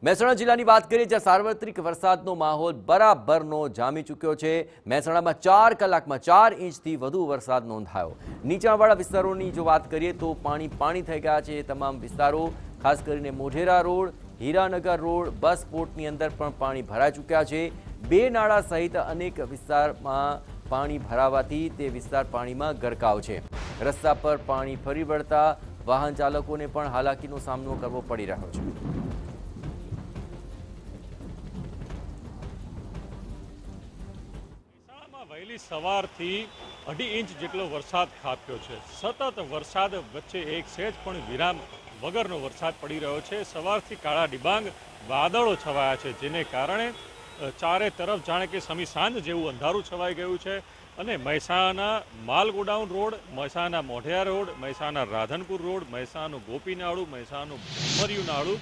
મહેસાણા જિલ્લાની વાત કરીએ જ્યાં સાર્વત્રિક વરસાદનો માહોલ બરાબરનો જામી ચૂક્યો છે। મહેસાણામાં 4 કલાકમાં 4 ઇંચથી વધુ વરસાદ નોંધાયો। નીચાણવાળા વિસ્તારોની જો વાત કરીએ તો પાણી થઈ ગયા છે। તમામ વિસ્તારો ખાસ કરીને મોઢેરા રોડ, હીરાનગર રોડ, બસ પોર્ટની અંદર પણ પાણી ભરાઈ ચૂક્યા છે। બે નાળા સહિત અનેક વિસ્તારમાં પાણી ભરાવાથી તે વિસ્તાર પાણીમાં ગરકાવ છે। રસ્તા પર પાણી ફરી વળતા વાહન ચાલકોને પણ હાલાકીનો સામનો કરવો પડી રહ્યો છે। વહેલી સવારથી 2.5 ઇંચ જેટલો વરસાદ ખાબક્યો છે। સતત વરસાદ વચ્ચે એક સહેજ પણ વિરામ વગરનો વરસાદ પડી રહ્યો છે। સવારથી કાળા ડિબાંગ વાદળો છવાયા છે, જેને કારણે ચારે તરફ જાણે કે સમી સાંજ જેવું અંધારું છવાઈ ગયું છે। અને મહેસાણા માલ godown road, Mehsana Modhiya road, Mehsana Radhanpur road, મહેસાણાનું ગોપીનાળું, મહેસાણાનું ભમરિયું નાળું,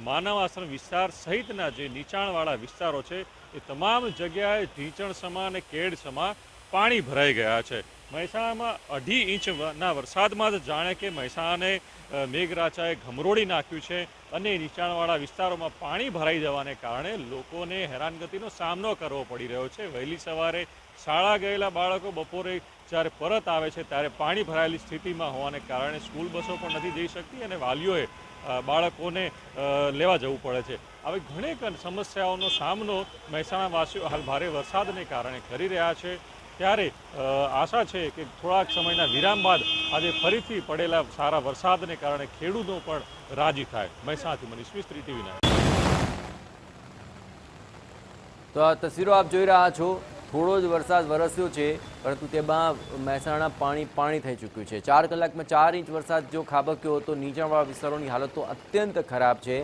માનવ આશ્રમ વિસ્તાર સહિતના જે નીચાણવાળા વિસ્તારો છે એ તમામ જગ્યાએ ઢીંચણસમા અને કેડસમા પાણી ભરાઈ ગયા છે। મહેસાણામાં 2.5 ઇંચના વરસાદમાં જ જાણે કે મહેસાણાને મેઘરાજાએ ઘમરોડી નાખ્યું છે અને નીચાણવાળા વિસ્તારોમાં પાણી ભરાઈ જવાને કારણે લોકોને હેરાનગતિનો સામનો કરવો પડી રહ્યો છે। વહેલી સવારે શાળા ગયેલા બાળકો બપોરે જ્યારે પરત આવે છે ત્યારે પાણી ભરાયેલી સ્થિતિમાં હોવાને કારણે સ્કૂલ બસો પણ નથી જઈ શકતી અને વાલીઓએ બાળકોને લેવા જવું પડે છે। આવી ઘણી સમસ્યાઓનો સામનો મહેસાણાવાસીઓ હાલ ભારે વરસાદને કારણે કરી રહ્યા છે। ત્યારે આશા છે કે થોડાક સમયના વિરામ બાદ આજે ફરીથી પડેલા સારા વરસાદને કારણે ખેડૂતો પણ રાજી થાય। મહેસાણાથી મનીષ મિસ્ત્રી, TV9। તો આ તસવીરો આપ જોઈ રહ્યા છો। થોડો જ વરસાદ વરસ્યો છે, પરંતુ તેમાં મહેસાણા પાણી થઈ ચૂક્યું છે। 4 કલાકમાં 4 ઇંચ વરસાદ જો ખાબક્યો તો નીચાણવાળા વિસ્તારોની હાલત તો અત્યંત ખરાબ છે।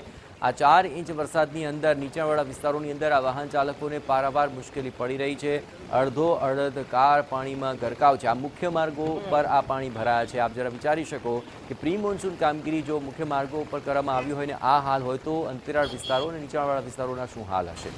આ 4 ઇંચ વરસાદની અંદર નીચાણવાળા વિસ્તારોની અંદર આ વાહન ચાલકોને પારાવાર મુશ્કેલી પડી રહી છે। અડધ કાર પાણીમાં ગરકાવ છે। આ મુખ્ય માર્ગો પર આ પાણી ભરાયા છે। આપ જરા વિચારી શકો કે પ્રી મોન્સૂન કામગીરી જો મુખ્ય માર્ગો ઉપર કરવામાં આવી હોય ને આ હાલ હોય તો અંતરિયાળ વિસ્તારો અને નીચાણવાળા વિસ્તારોના શું હાલ હશે।